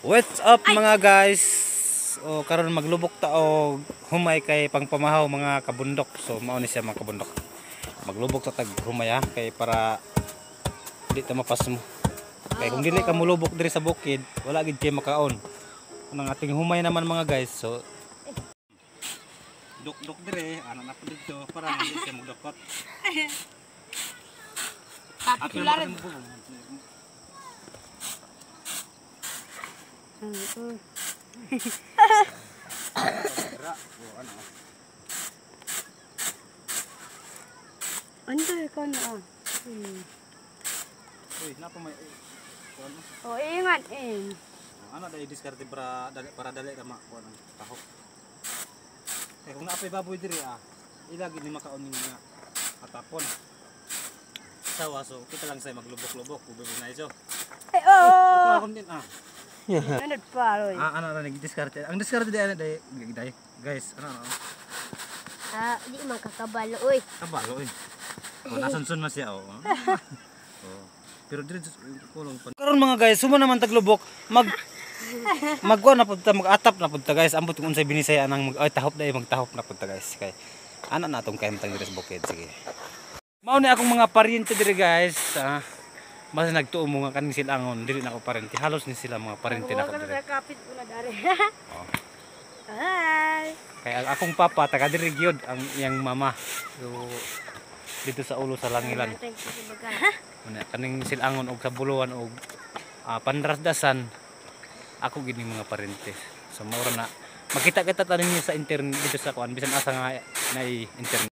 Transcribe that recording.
What's up mga guys? O karon maglubok ta og humay kay pangpamahaw mga kabundok. So mao ni siya mga kabundok. Maglubok ta tag humay ha kay para di ta mapas mo. Kay kung dili ka mulubok diri sa bukid, wala gid kay makaon. Ang ating humay naman mga guys. So duk-duk dire, ana na pud dito para hindi siya magdukot. Kapitularan. Anday ka na. Uy, napa may Oh, ingat eh. ano dai diskarte para dali ra makuha ng tahok. Kaya kung naapay baboy diri ilagi ni makaon nga atapon. Sawa so kita lang say maglubok-lubok ube na iso. Ay, oh. Ako din Ano pa, Roy? ano na diskarte. Ang diskarte di guys, ano. Di man kakabalo, oy. Kabalo eh. O nasunsun na siya oh. Pero diri kulong pa. Karon mga guys, sumo naman taglubok magkuha na pud ta mag-atap na pud ta guys. Ambot kung unsay binisaya nang tahop dai magtahop na pud ta guys kay ana na atong kaimtang diri sa bukid sige. Mao ni akong mga paryente diri guys. Basta nagtuo mo nga kaning silangon dili na ako paryente. Halos ni sila mga paryente na ko diri. Kapit ko na dari. Oh. Hi. Kaya akong papa taga diri gyud ang iyang mama. So dito sa ulo sa Langilan. Kaning silangon og sa buluan og panrasdasan ako gid ni mga paryente. So mao na makita kita tanin niyo sa internet dito sa kuan bisan asa nga na internet.